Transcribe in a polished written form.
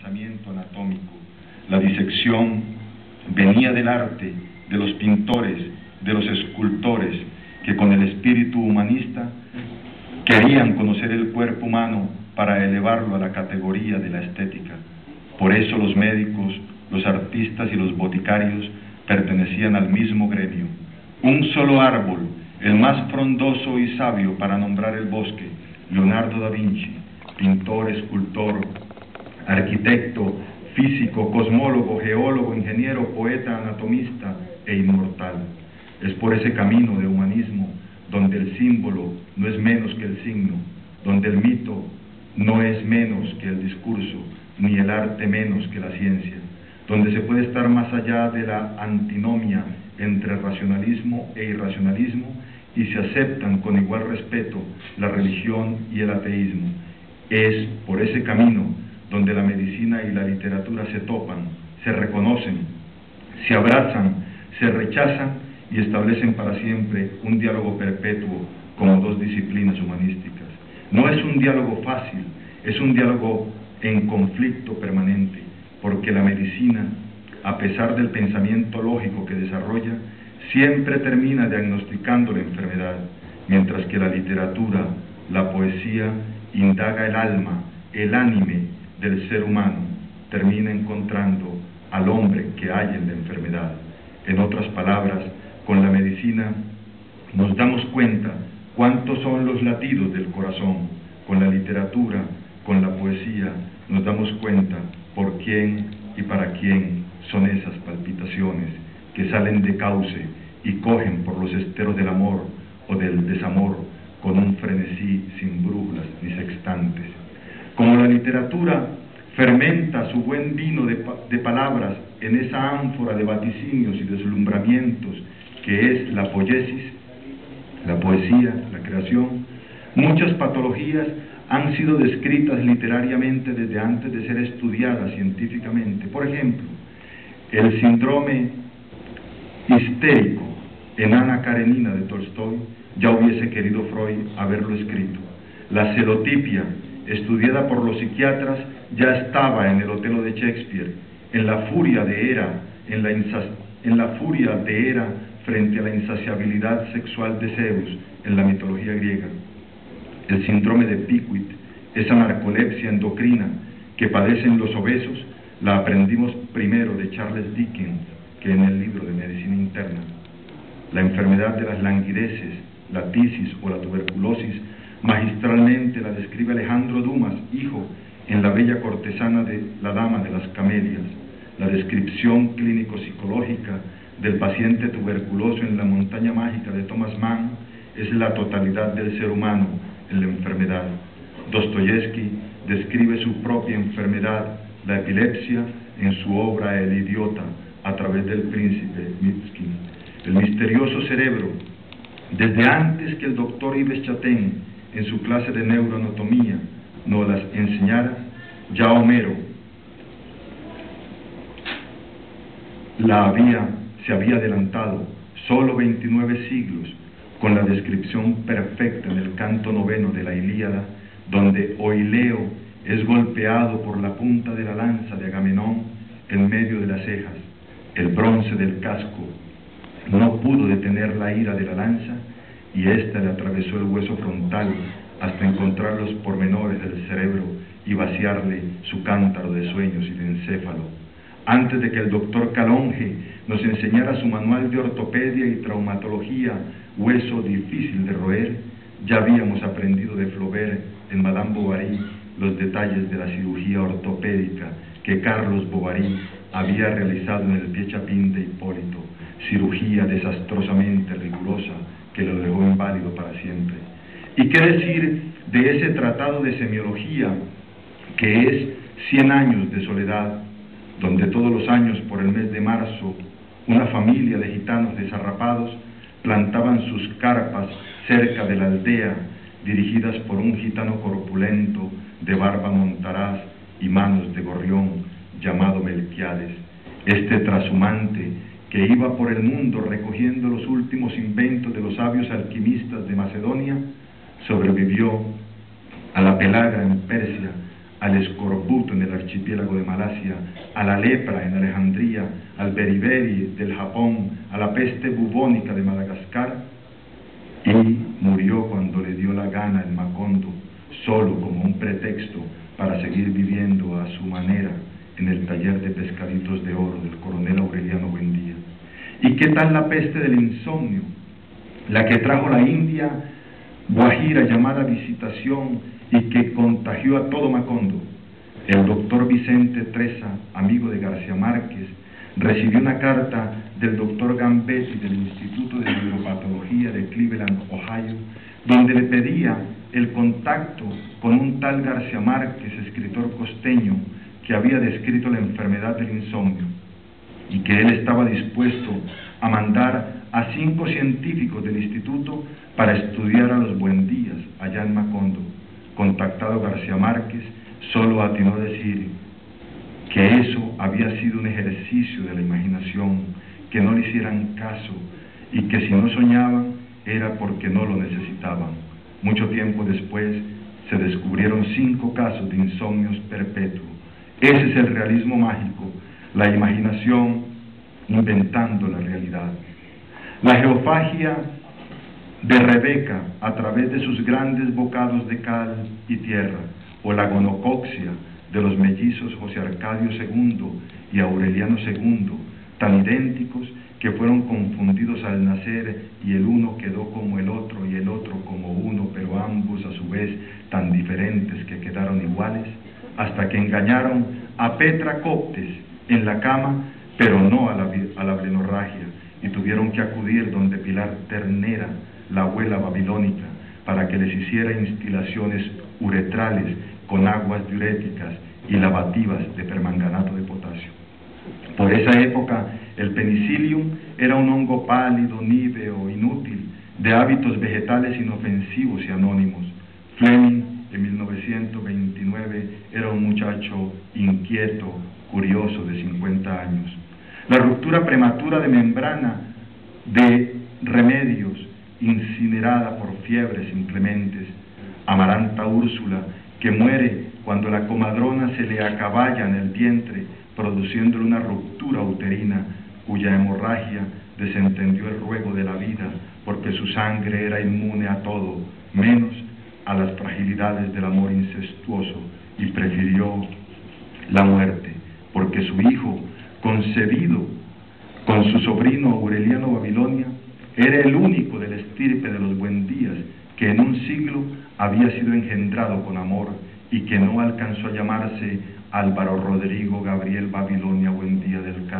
pensamiento anatómico. La disección venía del arte, de los pintores, de los escultores, que con el espíritu humanista querían conocer el cuerpo humano para elevarlo a la categoría de la estética. Por eso los médicos, los artistas y los boticarios pertenecían al mismo gremio. Un solo árbol, el más frondoso y sabio para nombrar el bosque, Leonardo da Vinci, pintor, escultor, arquitecto, físico, cosmólogo, geólogo, ingeniero, poeta, anatomista e inmortal. Es por ese camino de humanismo donde el símbolo no es menos que el signo, donde el mito no es menos que el discurso, ni el arte menos que la ciencia, donde se puede estar más allá de la antinomia entre racionalismo e irracionalismo y se aceptan con igual respeto la religión y el ateísmo. Es por ese camino donde la medicina y la literatura se topan, se reconocen, se abrazan, se rechazan y establecen para siempre un diálogo perpetuo como dos disciplinas humanísticas. No es un diálogo fácil, es un diálogo en conflicto permanente, porque la medicina, a pesar del pensamiento lógico que desarrolla, siempre termina diagnosticando la enfermedad, mientras que la literatura, la poesía, indaga el alma, el ánime del ser humano, termina encontrando al hombre que hay en la enfermedad. En otras palabras, con la medicina nos damos cuenta cuántos son los latidos del corazón. Con la literatura, con la poesía, nos damos cuenta por quién y para quién son esas palpitaciones que salen de cauce y cogen por los esteros del amor o del desamor con un frenesí sin brújulas ni sextantes. Como la literatura fermenta su buen vino de palabras en esa ánfora de vaticinios y deslumbramientos que es la poiesis, la poesía, la creación, muchas patologías han sido descritas literariamente desde antes de ser estudiadas científicamente. Por ejemplo, el síndrome histérico en Ana Karenina de Tolstoy ya hubiese querido Freud haberlo escrito. La celotipia, estudiada por los psiquiatras, ya estaba en el Otelo de Shakespeare, en la furia de Hera, en la furia de Hera frente a la insaciabilidad sexual de Zeus en la mitología griega. El síndrome de Pickwick, esa narcolepsia endocrina que padecen los obesos, la aprendimos primero de Charles Dickens que en el libro de Medicina Interna. La enfermedad de las languideces, la tisis o la tuberculosis, magistralmente la describe Alejandro Dumas, hijo, en La bella cortesana de La dama de las camelias. La descripción clínico-psicológica del paciente tuberculoso en La montaña mágica de Thomas Mann es la totalidad del ser humano en la enfermedad. Dostoyevsky describe su propia enfermedad, la epilepsia, en su obra El idiota, a través del príncipe Mitskin. El misterioso cerebro, desde antes que el doctor Yves Chatain, en su clase de neuroanatomía, nos las enseñara, ya Homero se había adelantado solo 29 siglos con la descripción perfecta en el canto noveno de la Ilíada, donde Oileo es golpeado por la punta de la lanza de Agamenón en medio de las cejas. El bronce del casco no pudo detener la ira de la lanza y ésta le atravesó el hueso frontal hasta encontrar los pormenores del cerebro y vaciarle su cántaro de sueños y de encéfalo. Antes de que el doctor Calonge nos enseñara su manual de ortopedia y traumatología, hueso difícil de roer, ya habíamos aprendido de Flaubert en Madame Bovary los detalles de la cirugía ortopédica que Carlos Bovary había realizado en el pie chapín de Hipólito, cirugía desastrosamente rigurosa que lo dejó inválido para siempre. ¿Y qué decir de ese tratado de semiología que es 100 años de soledad, donde todos los años por el mes de marzo una familia de gitanos desarrapados plantaban sus carpas cerca de la aldea, dirigidas por un gitano corpulento de barba montaraz y manos de gorrión llamado Melquiades? Este trashumante que iba por el mundo recogiendo los últimos inventos de los sabios alquimistas de Macedonia, sobrevivió a la pelaga en Persia, al escorbuto en el archipiélago de Malasia, a la lepra en Alejandría, al beriberi del Japón, a la peste bubónica de Madagascar, y murió cuando le dio la gana en Macondo, solo como un pretexto para seguir viviendo a su manera en el taller de pescaditos de oro del coronel Aureliano Buendía. ¿Y qué tal la peste del insomnio? La que trajo la India guajira llamada Visitación y que contagió a todo Macondo. El doctor Vicente Treza, amigo de García Márquez, recibió una carta del doctor Gambetti del Instituto de Neuropatología de Cleveland, Ohio, donde le pedía el contacto con un tal García Márquez, escritor costeño, que había descrito la enfermedad del insomnio, y que él estaba dispuesto a mandar a 5 científicos del instituto para estudiar a los Buendías allá en Macondo. Contactado García Márquez, solo atinó a decir que eso había sido un ejercicio de la imaginación, que no le hicieran caso y que si no soñaban era porque no lo necesitaban. Mucho tiempo después se descubrieron 5 casos de insomnios perpetuos. Ese es el realismo mágico, la imaginación inventando la realidad. La geofagia de Rebeca a través de sus grandes bocados de cal y tierra, o la gonocoxia de los mellizos José Arcadio II y Aureliano II, tan idénticos que fueron confundidos al nacer y el uno quedó como el otro y el otro como uno, pero ambos a su vez tan diferentes que quedaron iguales, hasta que engañaron a Petra Coptes en la cama, pero no a la blenorragia, y tuvieron que acudir donde Pilar Ternera, la abuela babilónica, para que les hiciera instilaciones uretrales con aguas diuréticas y lavativas de permanganato de potasio. Por esa época, el penicillium era un hongo pálido, níveo, inútil, de hábitos vegetales inofensivos y anónimos. Fleming, en 1929, era un muchacho inquieto, curioso, de 50 años. La ruptura prematura de membrana de Remedios, incinerada por fiebres inclementes. Amaranta Úrsula, que muere cuando la comadrona se le acaballa en el vientre, produciéndole una ruptura uterina, cuya hemorragia desentendió el ruego de la vida, porque su sangre era inmune a todo, menos a las fragilidades del amor incestuoso, y prefirió la muerte, porque su hijo, concebido con su sobrino Aureliano Babilonia, era el único de la estirpe de los Buendías que en un siglo había sido engendrado con amor y que no alcanzó a llamarse Álvaro Rodrigo Gabriel Babilonia Buendía del Carmen.